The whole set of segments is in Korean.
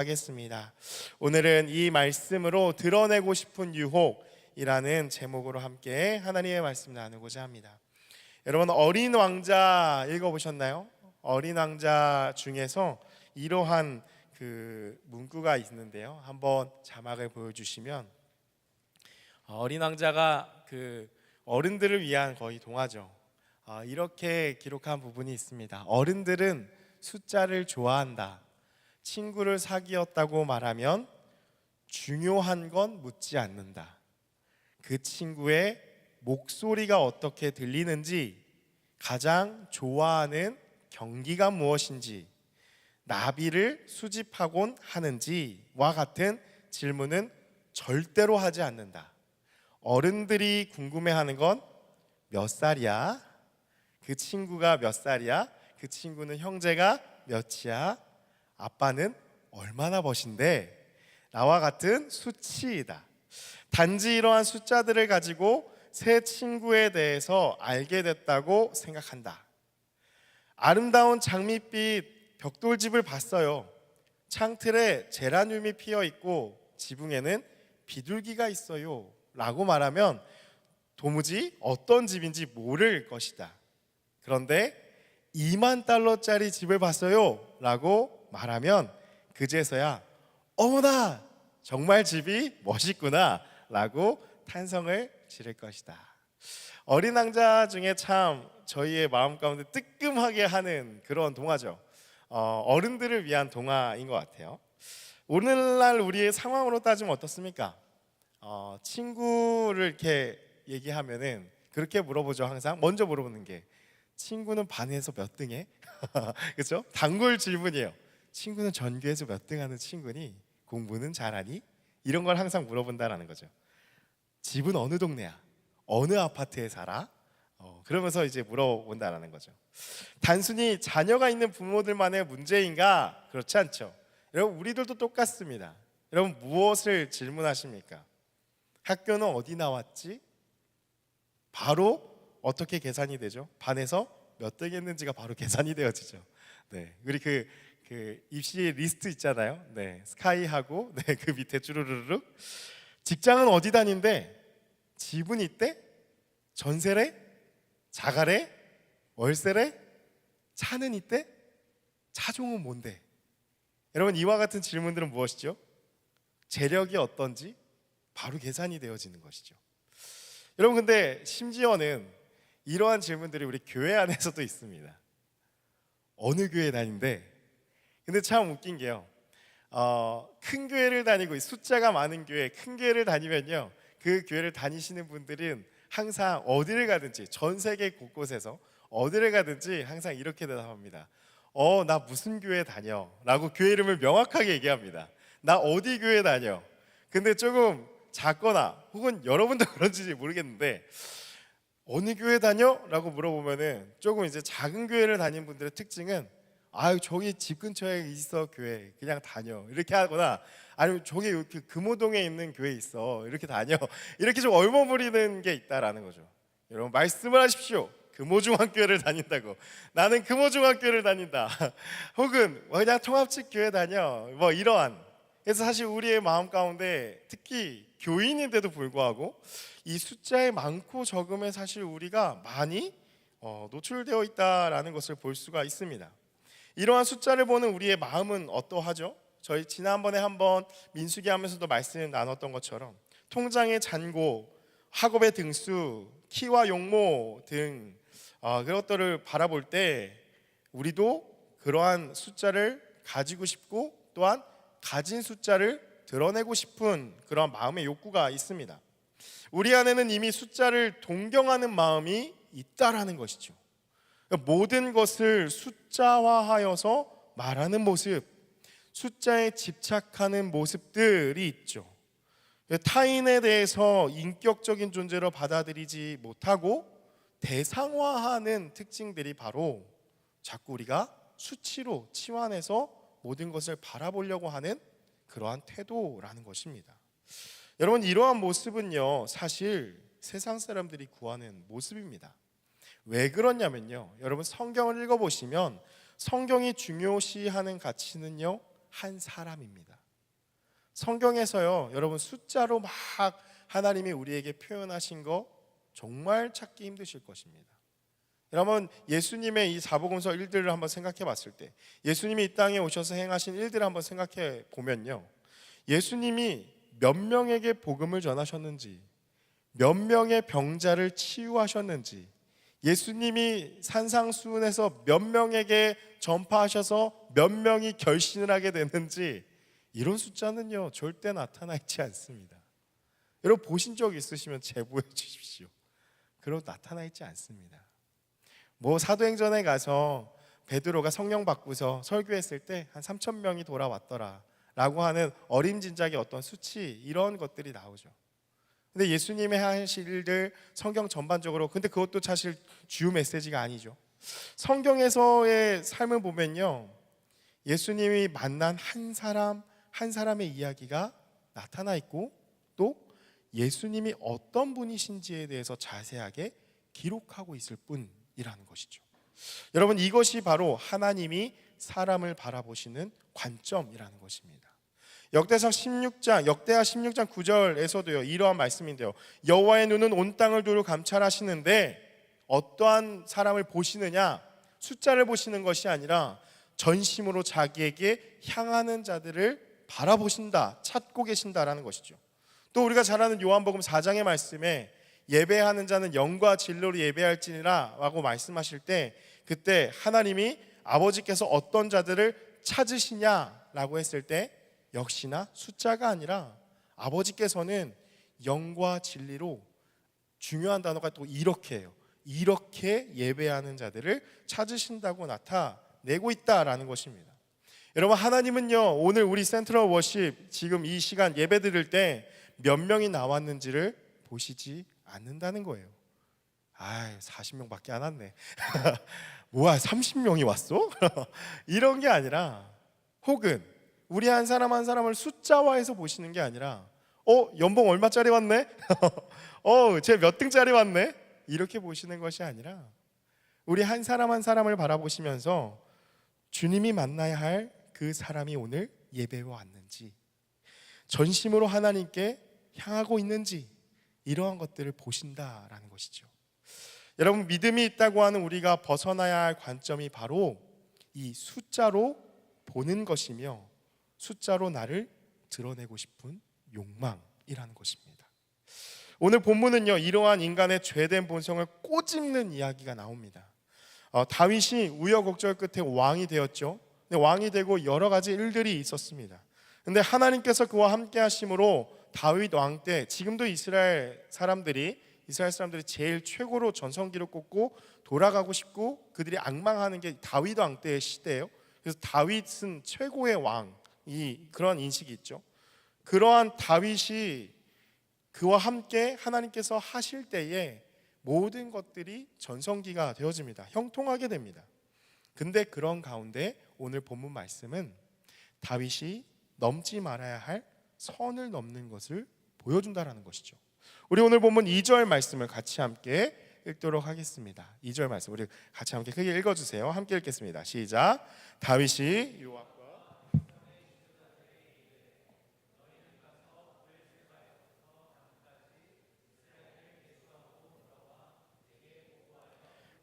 하겠습니다. 오늘은 이 말씀으로 드러내고 싶은 유혹이라는 제목으로 함께 하나님의 말씀 나누고자 합니다. 여러분, 어린 왕자 읽어보셨나요? 어린 왕자 중에서 이러한 문구가 있는데요. 한번 자막을 보여주시면, 어린 왕자가 어른들을 위한 거의 동화죠. 이렇게 기록한 부분이 있습니다. 어른들은 숫자를 좋아한다. 친구를 사귀었다고 말하면 중요한 건 묻지 않는다. 그 친구의 목소리가 어떻게 들리는지, 가장 좋아하는 경기가 무엇인지, 나비를 수집하곤 하는지와 같은 질문은 절대로 하지 않는다. 어른들이 궁금해하는 건 몇 살이야? 그 친구가 몇 살이야? 그 친구는 형제가 몇이야? 아빠는 얼마나 버신데? 나와 같은 수치이다. 단지 이러한 숫자들을 가지고 새 친구에 대해서 알게 됐다고 생각한다. 아름다운 장밋빛 벽돌집을 봤어요. 창틀에 제라늄이 피어 있고 지붕에는 비둘기가 있어요 라고 말하면 도무지 어떤 집인지 모를 것이다. 그런데 $20,000짜리 집을 봤어요 라고 말하면 그제서야 어머나 정말 집이 멋있구나 라고 탄성을 지를 것이다. 어린 왕자 중에 참 저희의 마음 가운데 뜨끔하게 하는 그런 동화죠. 어른들을 위한 동화인 것 같아요. 오늘날 우리의 상황으로 따지면 어떻습니까? 친구를 이렇게 얘기하면은 그렇게 물어보죠. 항상 먼저 물어보는 게, 친구는 반에서 몇 등해? 그렇죠? 단골 질문이에요. 친구는 전교에서 몇 등 하는 친구니? 공부는 잘하니? 이런 걸 항상 물어본다라는 거죠. 집은 어느 동네야? 어느 아파트에 살아? 그러면서 이제 물어본다라는 거죠. 단순히 자녀가 있는 부모들만의 문제인가? 그렇지 않죠. 여러분, 우리들도 똑같습니다. 여러분, 무엇을 질문하십니까? 학교는 어디 나왔지? 바로 어떻게 계산이 되죠? 반에서 몇 등 했는지가 바로 계산이 되어지죠. 네, 우리 입시 리스트 있잖아요. 네, 스카이하고 그 밑에 쭈루루룩. 직장은 어디 다닌대? 집은 있대? 전세래? 자가래? 월세래? 차는 있대? 차종은 뭔데? 여러분, 이와 같은 질문들은 무엇이죠? 재력이 어떤지 바로 계산이 되어지는 것이죠. 여러분, 근데 심지어는 이러한 질문들이 우리 교회 안에서도 있습니다. 어느 교회 다닌대? 근데 참 웃긴 게요, 큰 교회를 다니고 숫자가 많은 교회, 큰 교회를 다니면요, 그 교회를 다니시는 분들은 항상 어디를 가든지, 전 세계 곳곳에서 어디를 가든지 항상 이렇게 대답합니다. 나 무슨 교회 다녀? 라고 교회 이름을 명확하게 얘기합니다. 나 어디 교회 다녀? 근데 조금 작거나, 혹은 여러분도 그런지 모르겠는데, 어느 교회 다녀? 라고 물어보면은 조금 이제 작은 교회를 다니는 분들의 특징은, 저기 집 근처에 있어 교회, 그냥 다녀, 이렇게 하거나, 아니면 저기 이렇게 금호동에 있는 교회 있어, 이렇게 다녀, 이렇게 좀 얼버무리는 게 있다라는 거죠. 여러분, 말씀을 하십시오. 금호중앙교회를 다닌다고. 나는 금호중앙교회를 다닌다. 혹은 그냥 통합식 교회 다녀, 뭐 이러한. 그래서 사실 우리의 마음 가운데, 특히 교인인데도 불구하고 이 숫자의 많고 적음에 사실 우리가 많이 노출되어 있다라는 것을 볼 수가 있습니다. 이러한 숫자를 보는 우리의 마음은 어떠하죠? 저희 지난번에 한번 민수기 하면서도 말씀 나눴던 것처럼 통장의 잔고, 학업의 등수, 키와 용모 등 그런 것들을 바라볼 때 우리도 그러한 숫자를 가지고 싶고, 또한 가진 숫자를 드러내고 싶은 그런 마음의 욕구가 있습니다. 우리 안에는 이미 숫자를 동경하는 마음이 있다라는 것이죠. 모든 것을 숫자화하여서 말하는 모습, 숫자에 집착하는 모습들이 있죠. 타인에 대해서 인격적인 존재로 받아들이지 못하고 대상화하는 특징들이 바로 자꾸 우리가 수치로 치환해서 모든 것을 바라보려고 하는 그러한 태도라는 것입니다. 여러분, 이러한 모습은요, 사실 세상 사람들이 구하는 모습입니다. 왜 그러냐면요, 여러분 성경을 읽어보시면 성경이 중요시하는 가치는요, 한 사람입니다. 성경에서요, 여러분 숫자로 막 하나님이 우리에게 표현하신 거 정말 찾기 힘드실 것입니다. 여러분, 예수님의 이 사복음서 일들을 한번 생각해 봤을 때, 예수님이 이 땅에 오셔서 행하신 일들을 한번 생각해 보면요, 예수님이 몇 명에게 복음을 전하셨는지, 몇 명의 병자를 치유하셨는지, 예수님이 산상수훈에서 몇 명에게 전파하셔서 몇 명이 결신을 하게 됐는지, 이런 숫자는요 절대 나타나 있지 않습니다. 여러분 보신 적 있으시면 제보해 주십시오. 그런 나타나 있지 않습니다. 뭐 사도행전에 가서 베드로가 성령 받고서 설교했을 때 한 3,000명이 돌아왔더라 라고 하는 어림짐작의 어떤 수치, 이런 것들이 나오죠. 근데 예수님의 하신 일들 성경 전반적으로, 근데 그것도 사실 주요 메시지가 아니죠. 성경에서의 삶을 보면요, 예수님이 만난 한 사람 한 사람의 이야기가 나타나 있고, 또 예수님이 어떤 분이신지에 대해서 자세하게 기록하고 있을 뿐이라는 것이죠. 여러분, 이것이 바로 하나님이 사람을 바라보시는 관점이라는 것입니다. 역대하 16장 9절에서도요 이러한 말씀인데요, 여호와의 눈은 온 땅을 두루 감찰하시는데 어떠한 사람을 보시느냐, 숫자를 보시는 것이 아니라 전심으로 자기에게 향하는 자들을 바라보신다, 찾고 계신다라는 것이죠. 또 우리가 잘 아는 요한복음 4장의 말씀에 예배하는 자는 영과 진리로 예배할지니라 라고 말씀하실 때, 그때 하나님이 아버지께서 어떤 자들을 찾으시냐라고 했을 때 역시나 숫자가 아니라 아버지께서는 영과 진리로, 중요한 단어가 또 이렇게 해요, 이렇게 예배하는 자들을 찾으신다고 나타내고 있다라는 것입니다. 여러분, 하나님은요 오늘 우리 센트럴 워십 지금 이 시간 예배 드릴 때 몇 명이 나왔는지를 보시지 않는다는 거예요. 40명밖에 안 왔네. 뭐야, 30명이 왔어? 이런 게 아니라, 혹은 우리 한 사람 한 사람을 숫자화해서 보시는 게 아니라, 연봉 얼마짜리 왔네? 쟤 몇 등짜리 왔네? 이렇게 보시는 것이 아니라, 우리 한 사람 한 사람을 바라보시면서 주님이 만나야 할 그 사람이 오늘 예배에 왔는지, 전심으로 하나님께 향하고 있는지, 이러한 것들을 보신다라는 것이죠. 여러분, 믿음이 있다고 하는 우리가 벗어나야 할 관점이 바로 이 숫자로 보는 것이며, 숫자로 나를 드러내고 싶은 욕망이라는 것입니다. 오늘 본문은요 이러한 인간의 죄된 본성을 꼬집는 이야기가 나옵니다. 다윗이 우여곡절 끝에 왕이 되었죠. 근데 왕이 되고 여러 가지 일들이 있었습니다. 근데 하나님께서 그와 함께 하심으로 다윗 왕 때, 지금도 이스라엘 사람들이 제일 최고로 전성기를 꼽고 돌아가고 싶고 그들이 앙망하는 게 다윗 왕 때의 시대예요. 그래서 다윗은 최고의 왕이, 그런 인식이 있죠. 그러한 다윗이 그와 함께 하나님께서 하실 때에 모든 것들이 전성기가 되어집니다. 형통하게 됩니다. 근데 그런 가운데 오늘 본문 말씀은 다윗이 넘지 말아야 할 선을 넘는 것을 보여준다라는 것이죠. 우리 오늘 본문 2절 말씀을 같이 함께 읽도록 하겠습니다. 2절 말씀 우리 같이 함께 크게 읽어주세요. 함께 읽겠습니다. 시작. 다윗이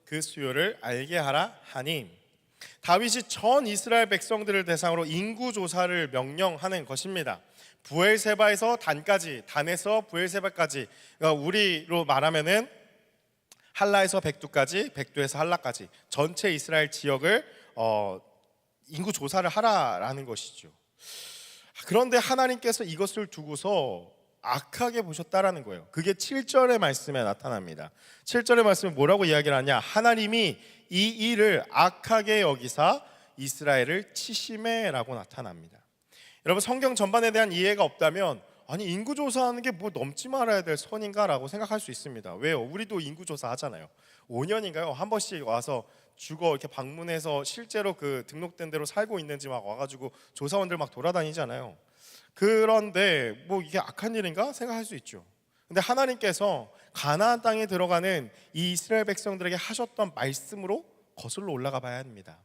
그 수요를 알게 하라 하니, 다윗이 전 이스라엘 백성들을 대상으로 인구 조사를 명령하는 것입니다. 부엘세바에서 단까지, 단에서 부엘세바까지, 그러니까 우리로 말하면은 할라에서 백두까지, 백두에서 할라까지 전체 이스라엘 지역을 인구 조사를 하라라는 것이죠. 그런데 하나님께서 이것을 두고서 악하게 보셨다라는 거예요. 그게 7절의 말씀에 나타납니다. 7절의 말씀은 뭐라고 이야기를 하냐, 하나님이 이 일을 악하게 여기사 이스라엘을 치심해라고 나타납니다. 여러분, 성경 전반에 대한 이해가 없다면, 아니 인구조사하는 게 뭐 넘지 말아야 될 선인가라고 생각할 수 있습니다. 왜요? 우리도 인구조사 하잖아요. 5년인가요? 한 번씩 와서 주거 이렇게 방문해서 실제로 그 등록된 대로 살고 있는지 막 와가지고 조사원들 막 돌아다니잖아요. 그런데 뭐 이게 악한 일인가 생각할 수 있죠. 근데 하나님께서 가나안 땅에 들어가는 이 이스라엘 백성들에게 하셨던 말씀으로 거슬러 올라가 봐야 합니다.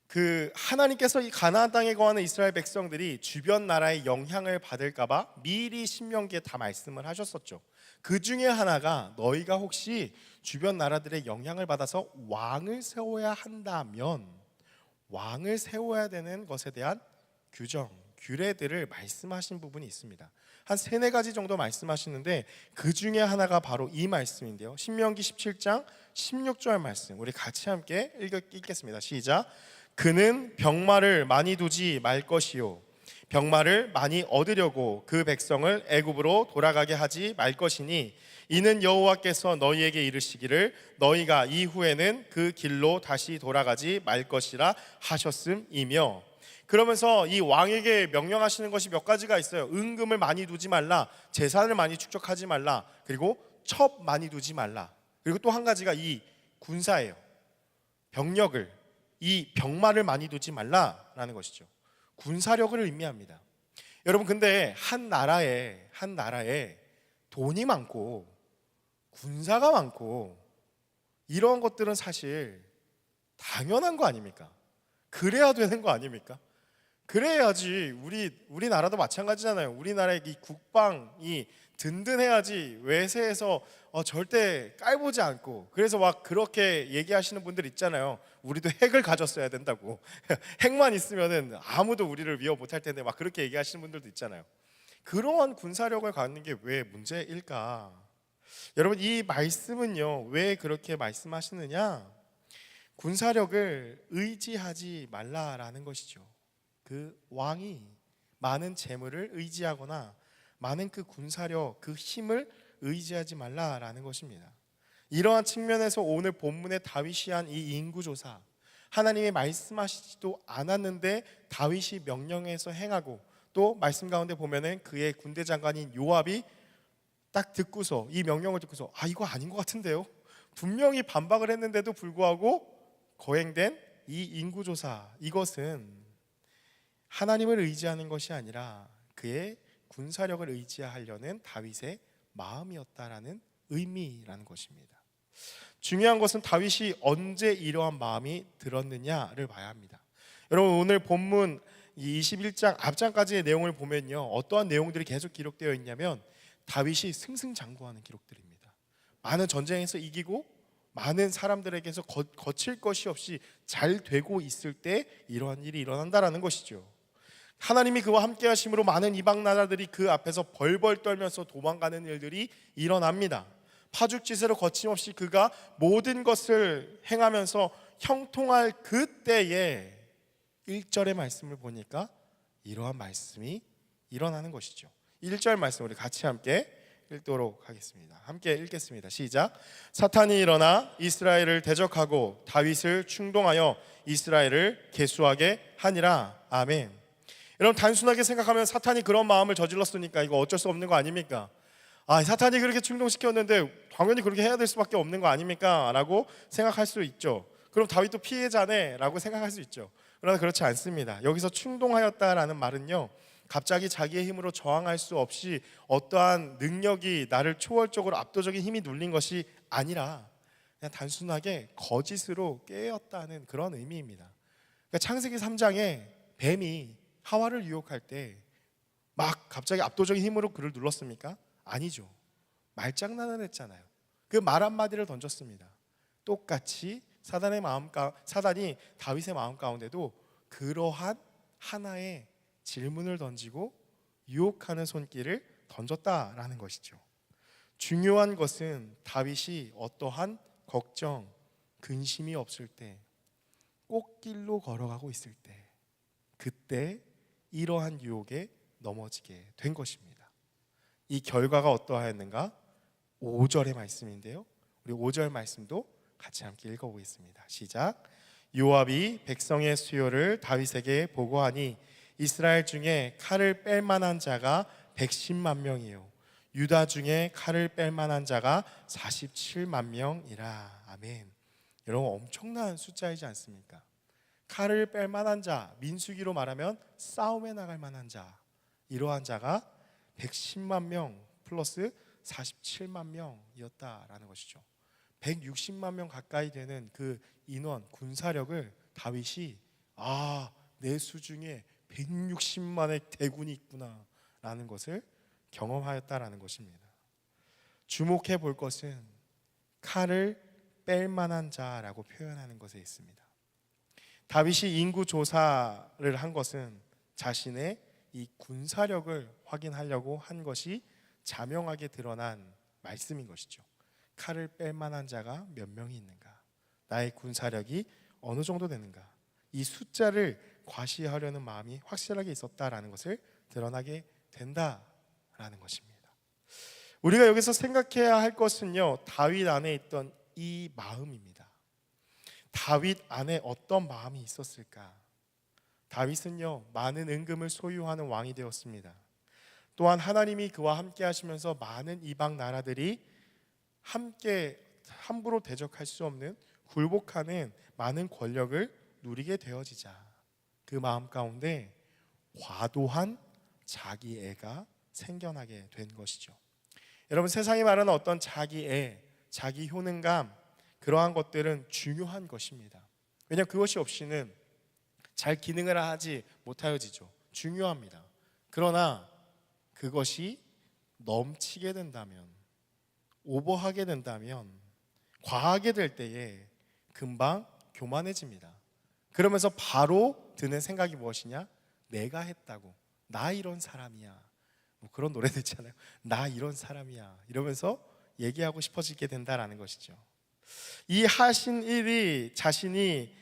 그 하나님께서 이 가나안 땅에 거하는 이스라엘 백성들이 주변 나라의 영향을 받을까봐 미리 신명기에 다 말씀을 하셨었죠. 그 중에 하나가 너희가 혹시 주변 나라들의 영향을 받아서 왕을 세워야 한다면 왕을 세워야 되는 것에 대한 규정, 규례들을 말씀하신 부분이 있습니다. 한 세네 가지 정도 말씀하시는데 그 중에 하나가 바로 이 말씀인데요. 신명기 17장 16절 말씀 우리 같이 함께 읽겠습니다. 시작. 그는 병마를 많이 두지 말 것이요 병마를 많이 얻으려고 그 백성을 애굽으로 돌아가게 하지 말 것이니 이는 여호와께서 너희에게 이르시기를 너희가 이후에는 그 길로 다시 돌아가지 말 것이라 하셨음이며. 그러면서 이 왕에게 명령하시는 것이 몇 가지가 있어요. 은금을 많이 두지 말라, 재산을 많이 축적하지 말라, 그리고 첩 많이 두지 말라. 그리고 또 한 가지가 이 군사예요. 병력을, 이 병마를 많이 두지 말라라는 것이죠. 군사력을 의미합니다. 여러분, 근데 한 나라에 돈이 많고 군사가 많고 이런 것들은 사실 당연한 거 아닙니까? 그래야 되는 거 아닙니까? 그래야지. 우리나라도 마찬가지잖아요. 우리나라의 이 국방이 든든해야지 외세에서 절대 깔보지 않고, 그래서 막 그렇게 얘기하시는 분들 있잖아요. 우리도 핵을 가졌어야 된다고. 핵만 있으면은 아무도 우리를 위협 못할 텐데 막 그렇게 얘기하시는 분들도 있잖아요. 그러한 군사력을 갖는 게 왜 문제일까? 여러분, 이 말씀은요 왜 그렇게 말씀하시느냐? 군사력을 의지하지 말라라는 것이죠. 그 왕이 많은 재물을 의지하거나 많은 그 군사력, 그 힘을 의지하지 말라라는 것입니다. 이러한 측면에서 오늘 본문의 다윗이 한 이 인구조사, 하나님이 말씀하시지도 않았는데 다윗이 명령해서 행하고, 또 말씀 가운데 보면은 그의 군대 장관인 요압이 딱 듣고서, 이 명령을 듣고서 이거 아닌 것 같은데요, 분명히 반박을 했는데도 불구하고 거행된 이 인구조사, 이것은 하나님을 의지하는 것이 아니라 그의 군사력을 의지하려는 다윗의 마음이었다라는 의미라는 것입니다. 중요한 것은 다윗이 언제 이러한 마음이 들었느냐를 봐야 합니다. 여러분, 오늘 본문 21장 앞장까지의 내용을 보면요, 어떠한 내용들이 계속 기록되어 있냐면 다윗이 승승장구하는 기록들입니다. 많은 전쟁에서 이기고 많은 사람들에게서 거칠 것이 없이 잘 되고 있을 때 이러한 일이 일어난다라는 것이죠. 하나님이 그와 함께 하심으로 많은 이방 나라들이 그 앞에서 벌벌 떨면서 도망가는 일들이 일어납니다. 파죽지세로 거침없이 그가 모든 것을 행하면서 형통할 그때에 1절의 말씀을 보니까 이러한 말씀이 일어나는 것이죠. 1절 말씀 우리 같이 함께 읽도록 하겠습니다. 함께 읽겠습니다. 시작. 사탄이 일어나 이스라엘을 대적하고 다윗을 충동하여 이스라엘을 계수하게 하니라. 아멘. 여러분, 단순하게 생각하면 사탄이 그런 마음을 저질렀으니까 이거 어쩔 수 없는 거 아닙니까? 사탄이 그렇게 충동시켰는데 당연히 그렇게 해야 될 수밖에 없는 거 아닙니까? 라고 생각할 수 있죠. 그럼 다윗도 피해자네 라고 생각할 수 있죠. 그러나 그렇지 않습니다. 여기서 충동하였다라는 말은요, 갑자기 자기의 힘으로 저항할 수 없이 어떠한 능력이 나를 초월적으로 압도적인 힘이 눌린 것이 아니라 그냥 단순하게 거짓으로 깨었다는 그런 의미입니다. 그러니까 창세기 3장에 뱀이 하와를 유혹할 때 막 갑자기 압도적인 힘으로 그를 눌렀습니까? 아니죠. 말장난을 했잖아요. 그 말 한마디를 던졌습니다. 똑같이 사단이 다윗의 마음 가운데도 그러한 하나의 질문을 던지고 유혹하는 손길을 던졌다라는 것이죠. 중요한 것은 다윗이 어떠한 걱정, 근심이 없을 때, 꽃길로 걸어가고 있을 때, 그때 이러한 유혹에 넘어지게 된 것입니다. 이 결과가 어떠하였는가? 5절의 말씀인데요, 우리 5절 말씀도 같이 함께 읽어보겠습니다. 시작. 요압이 백성의 수요를 다윗에게 보고하니 이스라엘 중에 칼을 뺄 만한 자가 110만 명이요 유다 중에 칼을 뺄 만한 자가 47만 명이라. 아멘. 여러분, 엄청난 숫자이지 않습니까? 칼을 뺄 만한 자, 민수기로 말하면 싸움에 나갈 만한 자, 이러한 자가 110만 명 플러스 47만 명이었다라는 것이죠. 160만 명 가까이 되는 그 인원, 군사력을 다윗이 내 수중에 160만의 대군이 있구나 라는 것을 경험하였다라는 것입니다. 주목해 볼 것은 칼을 뺄 만한 자라고 표현하는 것에 있습니다. 다윗이 인구 조사를 한 것은 자신의 이 군사력을 확인하려고 한 것이 자명하게 드러난 말씀인 것이죠. 칼을 뺄 만한 자가 몇 명이 있는가? 나의 군사력이 어느 정도 되는가? 이 숫자를 과시하려는 마음이 확실하게 있었다라는 것을 드러나게 된다라는 것입니다. 우리가 여기서 생각해야 할 것은요, 다윗 안에 있던 이 마음입니다. 다윗 안에 어떤 마음이 있었을까? 다윗은요, 많은 은금을 소유하는 왕이 되었습니다. 또한 하나님이 그와 함께 하시면서 많은 이방 나라들이 함께 함부로 대적할 수 없는 굴복하는 많은 권력을 누리게 되어지자 그 마음 가운데 과도한 자기애가 생겨나게 된 것이죠. 여러분, 세상이 말하는 어떤 자기애, 자기 효능감, 그러한 것들은 중요한 것입니다. 왜냐하면 그것이 없이는 잘 기능을 하지 못하여지죠. 중요합니다. 그러나 그것이 넘치게 된다면, 오버하게 된다면, 과하게 될 때에 금방 교만해집니다. 그러면서 바로 드는 생각이 무엇이냐? 내가 했다고, 나 이런 사람이야. 뭐 그런 노래도 있잖아요. 나 이런 사람이야 이러면서 얘기하고 싶어지게 된다라는 것이죠. 이 하신 일이 자신이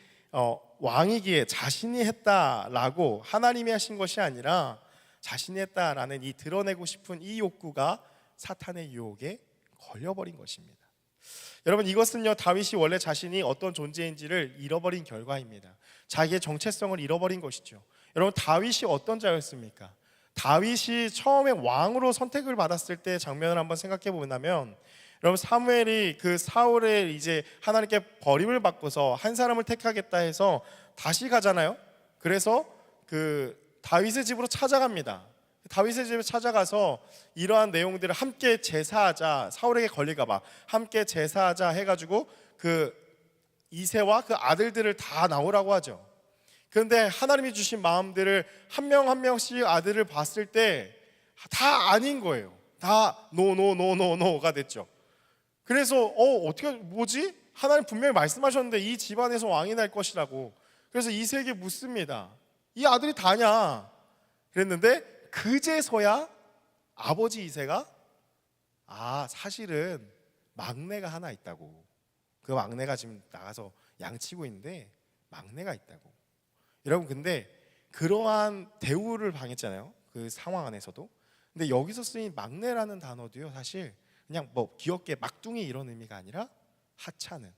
왕이기에 자신이 했다라고 하나님이 하신 것이 아니라 자신이 했다라는 이 드러내고 싶은 이 욕구가 사탄의 유혹에 걸려버린 것입니다. 여러분, 이것은요, 다윗이 원래 자신이 어떤 존재인지를 잃어버린 결과입니다. 자기의 정체성을 잃어버린 것이죠. 여러분, 다윗이 어떤 자였습니까? 다윗이 처음에 왕으로 선택을 받았을 때 장면을 한번 생각해 보면, 여러분, 사무엘이 그 사울의 이제 하나님께 버림을 받고서 한 사람을 택하겠다 해서 다시 가잖아요. 그래서 그 다윗의 집으로 찾아갑니다. 다윗의 집에 찾아가서 이러한 내용들을 함께 제사하자, 사울에게 걸릴까 봐 함께 제사하자 해가지고 그 이새와 그 아들들을 다 나오라고 하죠. 그런데 하나님이 주신 마음들을 한 명 한 명씩 아들을 봤을 때 다 아닌 거예요. 다 노가 됐죠. 그래서 어떻게 뭐지? 하나님 분명히 말씀하셨는데 이 집안에서 왕이 날 것이라고. 그래서 이새에게 묻습니다. 이 아들이 다냐? 그랬는데 그제서야 아버지 이새가 사실은 막내가 하나 있다고. 그 막내가 지금 나가서 양치고 있는데 막내가 있다고. 여러분, 근데 그러한 대우를 당했잖아요. 그 상황 안에서도. 근데 여기서 쓰인 막내라는 단어도요, 사실 그냥 뭐 귀엽게 막둥이 이런 의미가 아니라 하찮은,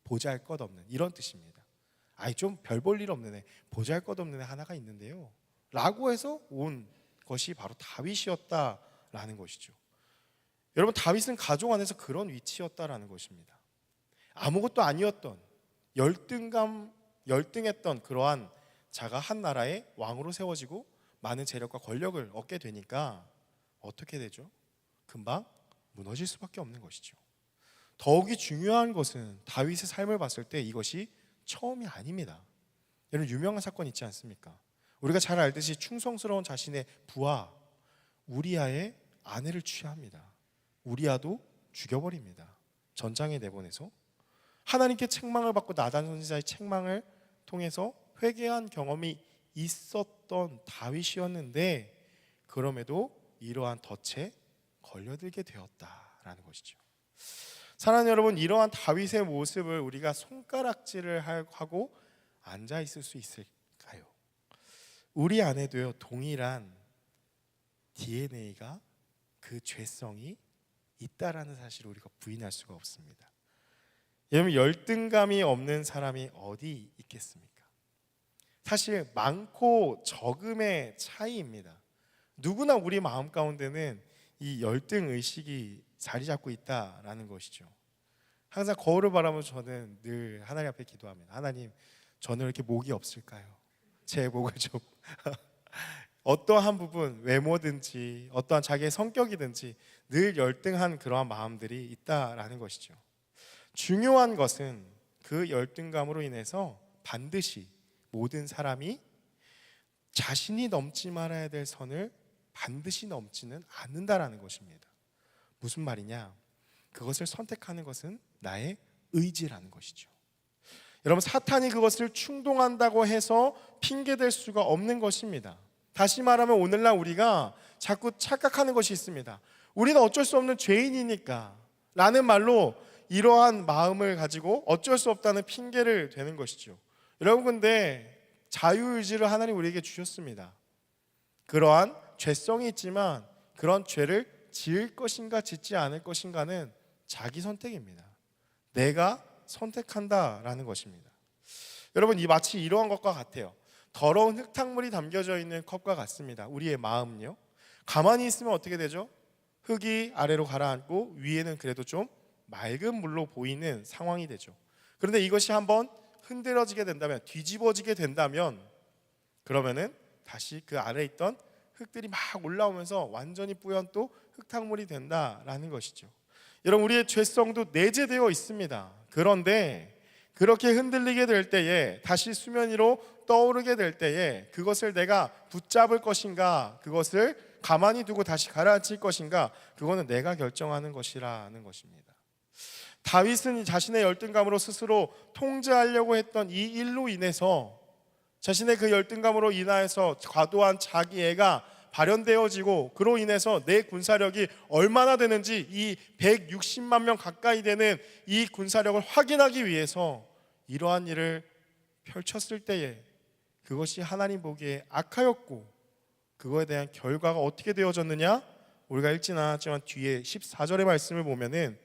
보잘것없는 이런 뜻입니다. 좀 별 볼 일 없는 애, 보잘것없는 애 하나가 있는데요 라고 해서 온 것이 바로 다윗이었다라는 것이죠. 여러분, 다윗은 가족 안에서 그런 위치였다라는 것입니다. 아무것도 아니었던, 열등했던 그러한 자가 한 나라의 왕으로 세워지고 많은 재력과 권력을 얻게 되니까 어떻게 되죠? 금방 무너질 수밖에 없는 것이죠. 더욱이 중요한 것은 다윗의 삶을 봤을 때 이것이 처음이 아닙니다. 여러분, 유명한 사건 있지 않습니까? 우리가 잘 알듯이 충성스러운 자신의 부하 우리아의 아내를 취합니다. 우리아도 죽여버립니다. 전장에 내보내서 하나님께 책망을 받고 나단 선지자의 책망을 통해서 회개한 경험이 있었던 다윗이었는데 그럼에도 이러한 덫에 걸려들게 되었다라는 것이죠. 사랑하는 여러분, 이러한 다윗의 모습을 우리가 손가락질을 하고 앉아 있을 수 있을까요? 우리 안에도요, 동일한 DNA가, 그 죄성이 있다라는 사실을 우리가 부인할 수가 없습니다. 여러분, 열등감이 없는 사람이 어디 있겠습니까? 사실 많고 적음의 차이입니다. 누구나 우리 마음 가운데는 이 열등 의식이 자리 잡고 있다라는 것이죠. 항상 거울을 바라보면서 저는 늘 하나님 앞에 기도합니다. 하나님, 저는 왜 이렇게 목이 없을까요? 제 목을 좀 어떠한 부분, 외모든지 어떠한 자기의 성격이든지 늘 열등한 그러한 마음들이 있다라는 것이죠. 중요한 것은 그 열등감으로 인해서 반드시 모든 사람이 자신이 넘지 말아야 될 선을 반드시 넘지는 않는다라는 것입니다. 무슨 말이냐? 그것을 선택하는 것은 나의 의지라는 것이죠. 여러분, 사탄이 그것을 충동한다고 해서 핑계댈 수가 없는 것입니다. 다시 말하면 오늘날 우리가 자꾸 착각하는 것이 있습니다. 우리는 어쩔 수 없는 죄인이니까 라는 말로 이러한 마음을 가지고 어쩔 수 없다는 핑계를 대는 것이죠. 여러분, 근데 자유의지를 하나님 우리에게 주셨습니다. 그러한 죄성이 있지만 그런 죄를 지을 것인가 짓지 않을 것인가는 자기 선택입니다. 내가 선택한다라는 것입니다. 여러분, 이 마치 이러한 것과 같아요. 더러운 흙탕물이 담겨져 있는 컵과 같습니다. 우리의 마음요. 가만히 있으면 어떻게 되죠? 흙이 아래로 가라앉고 위에는 그래도 좀 맑은 물로 보이는 상황이 되죠. 그런데 이것이 한번 흔들어지게 된다면, 뒤집어지게 된다면, 그러면은 다시 그 아래에 있던 흙들이 막 올라오면서 완전히 뿌연 또 흙탕물이 된다라는 것이죠. 여러분, 우리의 죄성도 내재되어 있습니다. 그런데 그렇게 흔들리게 될 때에, 다시 수면 위로 떠오르게 될 때에 그것을 내가 붙잡을 것인가, 그것을 가만히 두고 다시 가라앉힐 것인가, 그거는 내가 결정하는 것이라는 것입니다. 다윗은 자신의 열등감으로 스스로 통제하려고 했던 이 일로 인해서, 자신의 그 열등감으로 인하여서 과도한 자기애가 발현되어지고, 그로 인해서 내 군사력이 얼마나 되는지 이 160만 명 가까이 되는 이 군사력을 확인하기 위해서 이러한 일을 펼쳤을 때에 그것이 하나님 보기에 악하였고, 그거에 대한 결과가 어떻게 되어졌느냐? 우리가 읽지는 않았지만 뒤에 14절의 말씀을 보면은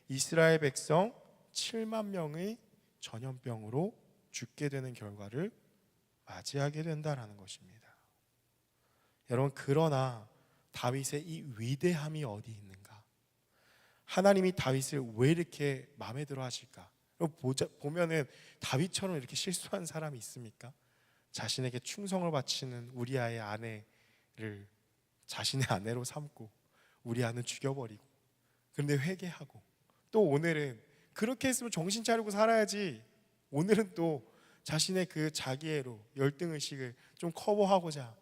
이스라엘 백성 7만 명의 전염병으로 죽게 되는 결과를 맞이하게 된다라는 것입니다. 여러분, 그러나 다윗의 이 위대함이 어디 있는가? 하나님이 다윗을 왜 이렇게 마음에 들어 하실까? 보면은 다윗처럼 이렇게 실수한 사람이 있습니까? 자신에게 충성을 바치는 우리아의 아내를 자신의 아내로 삼고 우리아는 죽여버리고, 그런데 회개하고, 또 오늘은 그렇게 했으면 정신 차리고 살아야지, 오늘은 또 자신의 그 자기애로 열등의식을 좀 커버하고자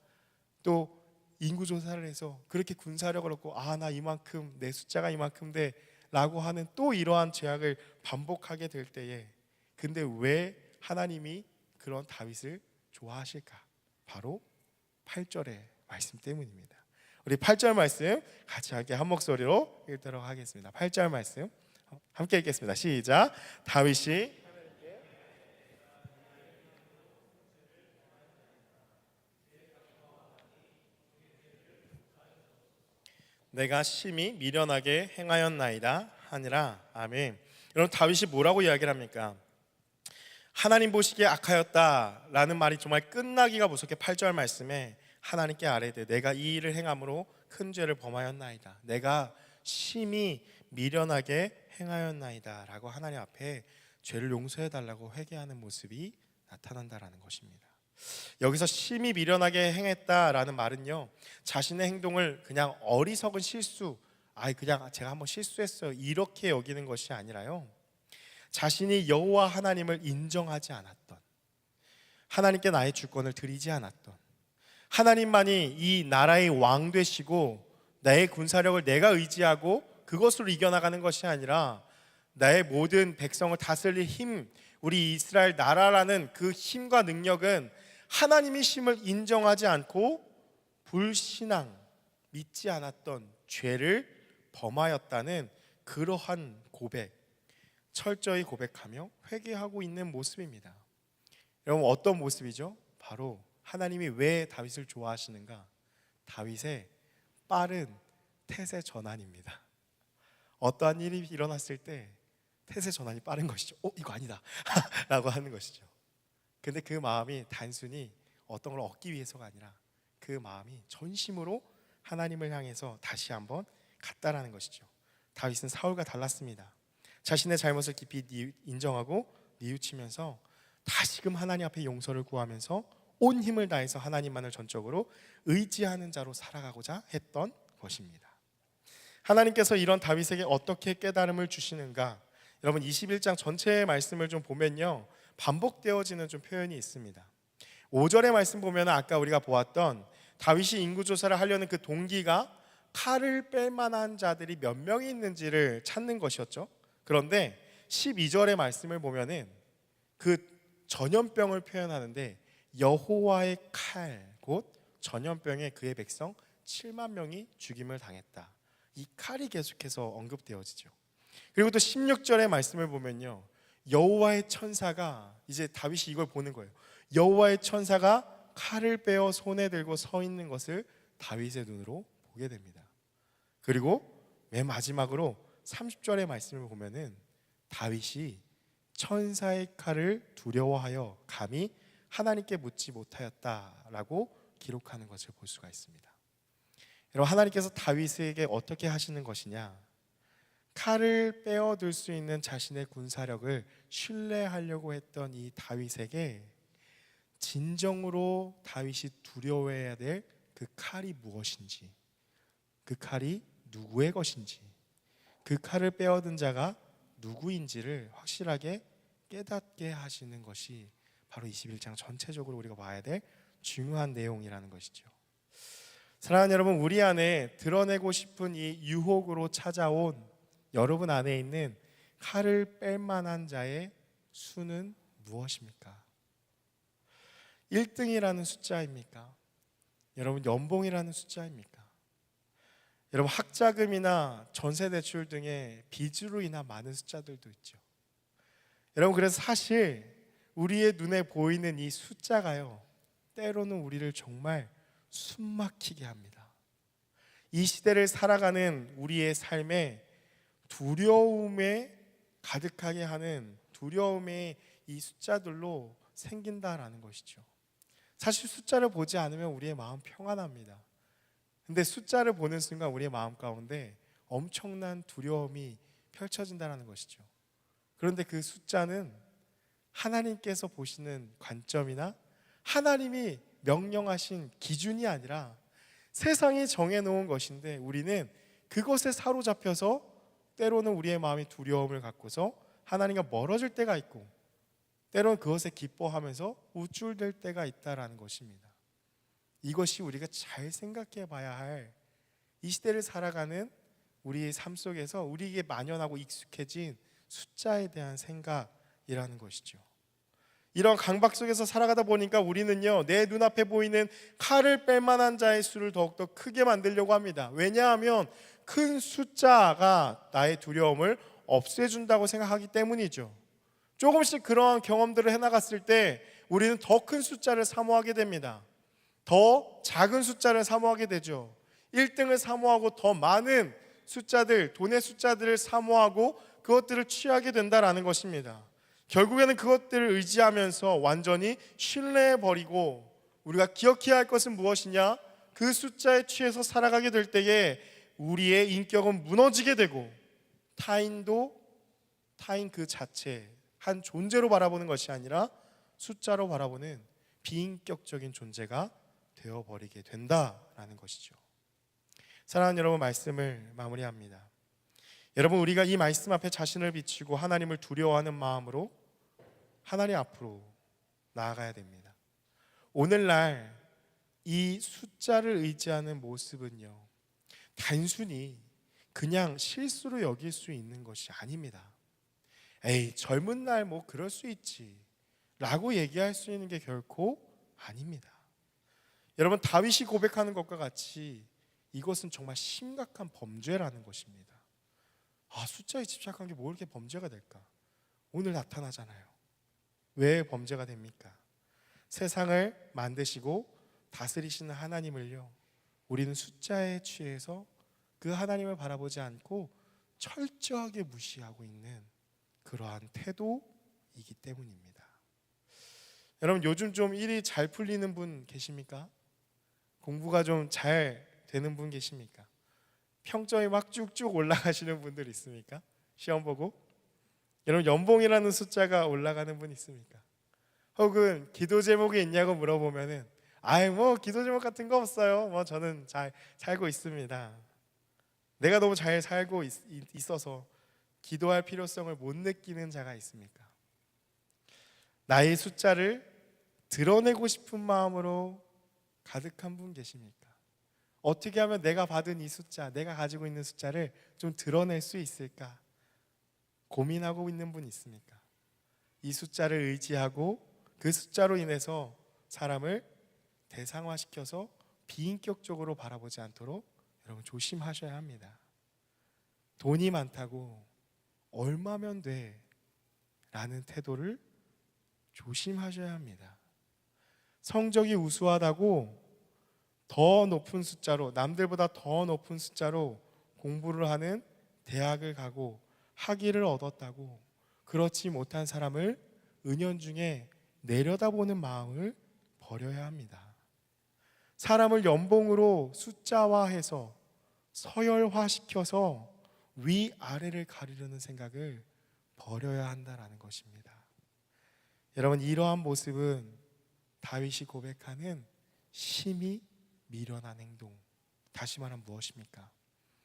또 인구조사를 해서 그렇게 군사력을 얻고, 나 이만큼, 내 숫자가 이만큼 돼 라고 하는 또 이러한 죄악을 반복하게 될 때에, 근데 왜 하나님이 그런 다윗을 좋아하실까? 바로 8절의 말씀 때문입니다. 우리 8절 말씀 같이 함께 한 목소리로 읽도록 하겠습니다. 8절 말씀 함께 읽겠습니다. 시작. 다윗이 내가 심히 미련하게 행하였나이다 하니라. 아멘. 여러분, 다윗이 뭐라고 이야기를 합니까? 하나님 보시기에 악하였다라는 말이 정말 끝나기가 무섭게 8절 말씀에 하나님께 아뢰되 내가 이 일을 행함으로 큰 죄를 범하였나이다, 내가 심히 미련하게 행하였나이다 라고 하나님 앞에 죄를 용서해 달라고 회개하는 모습이 나타난다라는 것입니다. 여기서 심히 미련하게 행했다라는 말은요, 자신의 행동을 그냥 어리석은 실수, 그냥 제가 한번 실수했어요 이렇게 여기는 것이 아니라요, 자신이 여호와 하나님을 인정하지 않았던, 하나님께 나의 주권을 드리지 않았던, 하나님만이 이 나라의 왕 되시고 나의 군사력을 내가 의지하고 그것으로 이겨나가는 것이 아니라 나의 모든 백성을 다스릴 힘, 우리 이스라엘 나라라는 그 힘과 능력은 하나님의 힘을 인정하지 않고 불신앙, 믿지 않았던 죄를 범하였다는 그러한 고백, 철저히 고백하며 회개하고 있는 모습입니다. 여러분, 어떤 모습이죠? 바로 하나님이 왜 다윗을 좋아하시는가? 다윗의 빠른 태세 전환입니다. 어떠한 일이 일어났을 때 태세 전환이 빠른 것이죠. 이거 아니다 라고 하는 것이죠. 근데 그 마음이 단순히 어떤 걸 얻기 위해서가 아니라 그 마음이 전심으로 하나님을 향해서 다시 한번 갔다라는 것이죠. 다윗은 사울과 달랐습니다. 자신의 잘못을 깊이 인정하고 뉘우치면서 다시금 하나님 앞에 용서를 구하면서 온 힘을 다해서 하나님만을 전적으로 의지하는 자로 살아가고자 했던 것입니다. 하나님께서 이런 다윗에게 어떻게 깨달음을 주시는가? 여러분, 21장 전체의 말씀을 좀 보면요, 반복되어지는 좀 표현이 있습니다. 5절의 말씀 보면 아까 우리가 보았던 다윗이 인구조사를 하려는 그 동기가 칼을 뺄 만한 자들이 몇 명이 있는지를 찾는 것이었죠. 그런데 12절의 말씀을 보면은 그 전염병을 표현하는데 여호와의 칼 곧 전염병에 그의 백성 7만 명이 죽임을 당했다. 이 칼이 계속해서 언급되어지죠. 그리고 또 16절의 말씀을 보면요, 여호와의 천사가, 이제 다윗이 이걸 보는 거예요. 여호와의 천사가 칼을 빼어 손에 들고 서 있는 것을 다윗의 눈으로 보게 됩니다. 그리고 맨 마지막으로 30절의 말씀을 보면은 다윗이 천사의 칼을 두려워하여 감히 하나님께 묻지 못하였다라고 기록하는 것을 볼 수가 있습니다. 여러분, 하나님께서 다윗에게 어떻게 하시는 것이냐? 칼을 빼어들 수 있는 자신의 군사력을 신뢰하려고 했던 이 다윗에게 진정으로 다윗이 두려워해야 될 그 칼이 무엇인지, 그 칼이 누구의 것인지, 그 칼을 빼어든 자가 누구인지를 확실하게 깨닫게 하시는 것이 바로 21장 전체적으로 우리가 봐야 될 중요한 내용이라는 것이죠. 사랑하는 여러분, 우리 안에 드러내고 싶은 이 유혹으로 찾아온 여러분 안에 있는 칼을 뺄 만한 자의 수는 무엇입니까? 1등이라는 숫자입니까? 여러분, 연봉이라는 숫자입니까? 여러분, 학자금이나 전세대출 등의 빚으로 인한 많은 숫자들도 있죠. 여러분, 그래서 사실 우리의 눈에 보이는 이 숫자가요, 때로는 우리를 정말 숨막히게 합니다. 이 시대를 살아가는 우리의 삶에 두려움에 가득하게 하는 두려움의 이 숫자들로 생긴다라는 것이죠. 사실 숫자를 보지 않으면 우리의 마음 평안합니다. 근데 숫자를 보는 순간 우리의 마음 가운데 엄청난 두려움이 펼쳐진다는 것이죠. 그런데 그 숫자는 하나님께서 보시는 관점이나 하나님이 명령하신 기준이 아니라 세상이 정해놓은 것인데, 우리는 그것에 사로잡혀서 때로는 우리의 마음이 두려움을 갖고서 하나님과 멀어질 때가 있고, 때로는 그것에 기뻐하면서 우쭐댈 때가 있다라는 것입니다. 이것이 우리가 잘 생각해 봐야 할, 이 시대를 살아가는 우리의 삶 속에서 우리에게 만연하고 익숙해진 숫자에 대한 생각이라는 것이죠. 이런 강박 속에서 살아가다 보니까 우리는요, 내 눈앞에 보이는 칼을 뺄 만한 자의 수를 더욱더 크게 만들려고 합니다. 왜냐하면 큰 숫자가 나의 두려움을 없애준다고 생각하기 때문이죠. 조금씩 그러한 경험들을 해나갔을 때 우리는 더 큰 숫자를 사모하게 됩니다. 더 작은 숫자를 사모하게 되죠. 1등을 사모하고 더 많은 숫자들, 돈의 숫자들을 사모하고 그것들을 취하게 된다라는 것입니다. 결국에는 그것들을 의지하면서 완전히 신뢰해버리고, 우리가 기억해야 할 것은 무엇이냐? 그 숫자에 취해서 살아가게 될 때에 우리의 인격은 무너지게 되고, 타인도 타인 그 자체 한 존재로 바라보는 것이 아니라 숫자로 바라보는 비인격적인 존재가 되어버리게 된다라는 것이죠. 사랑하는 여러분, 말씀을 마무리합니다. 여러분, 우리가 이 말씀 앞에 자신을 비추고 하나님을 두려워하는 마음으로 하나님 앞으로 나아가야 됩니다. 오늘날 이 숫자를 의지하는 모습은요, 단순히 그냥 실수로 여길 수 있는 것이 아닙니다. 에이, 젊은 날 뭐 그럴 수 있지 라고 얘기할 수 있는 게 결코 아닙니다. 여러분, 다윗이 고백하는 것과 같이 이것은 정말 심각한 범죄라는 것입니다. 숫자에 집착한 게 뭐 이렇게 범죄가 될까? 오늘 나타나잖아요. 왜 범죄가 됩니까? 세상을 만드시고 다스리시는 하나님을요, 우리는 숫자에 취해서 그 하나님을 바라보지 않고 철저하게 무시하고 있는 그러한 태도이기 때문입니다. 여러분, 요즘 좀 일이 잘 풀리는 분 계십니까? 공부가 좀 잘 되는 분 계십니까? 평점이 막 쭉쭉 올라가시는 분들 있습니까? 시험 보고? 여러분, 연봉이라는 숫자가 올라가는 분 있습니까? 혹은 기도 제목이 있냐고 물어보면은 뭐 기도 제목 같은 거 없어요. 뭐 저는 잘 살고 있습니다. 내가 너무 잘 살고 있어서 기도할 필요성을 못 느끼는 자가 있습니까? 나의 숫자를 드러내고 싶은 마음으로 가득한 분 계십니까? 어떻게 하면 내가 받은 이 숫자, 내가 가지고 있는 숫자를 좀 드러낼 수 있을까? 고민하고 있는 분 있습니까? 이 숫자를 의지하고 그 숫자로 인해서 사람을 대상화시켜서 비인격적으로 바라보지 않도록 여러분 조심하셔야 합니다. 돈이 많다고 얼마면 돼? 라는 태도를 조심하셔야 합니다. 성적이 우수하다고 더 높은 숫자로, 남들보다 더 높은 숫자로 공부를 하는 대학을 가고 학위를 얻었다고 그렇지 못한 사람을 은연중에 내려다보는 마음을 버려야 합니다. 사람을 연봉으로 숫자화해서 서열화시켜서 위아래를 가리려는 생각을 버려야 한다라는 것입니다. 여러분, 이러한 모습은 다윗이 고백하는 심히 미련한 행동, 다시 말하면 무엇입니까?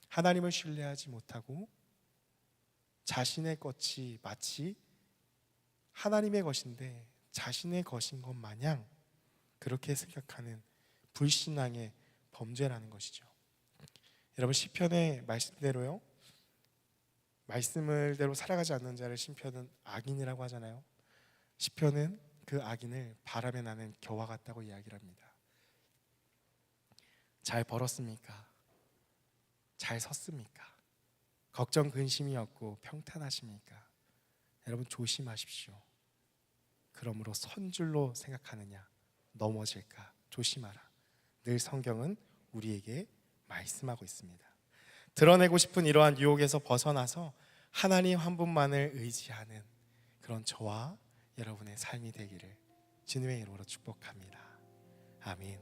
하나님을 신뢰하지 못하고 자신의 것이 마치 하나님의 것인데 자신의 것인 것 마냥 그렇게 생각하는 불신앙의 범죄라는 것이죠. 여러분, 시편의 말씀대로요, 말씀을대로 살아가지 않는 자를 시편은 악인이라고 하잖아요. 시편은 그 악인을 바람에 나는 겨와 같다고 이야기를 합니다. 잘 벌었습니까? 잘 섰습니까? 걱정 근심이 없고 평탄하십니까? 여러분, 조심하십시오. 그러므로 선 줄로 생각하느냐? 넘어질까? 조심하라. 늘 성경은 우리에게 말씀하고 있습니다. 드러내고 싶은 이러한 유혹에서 벗어나서 하나님 한 분만을 의지하는 그런 저와 여러분의 삶이 되기를 주님의 이름으로 축복합니다. 아멘.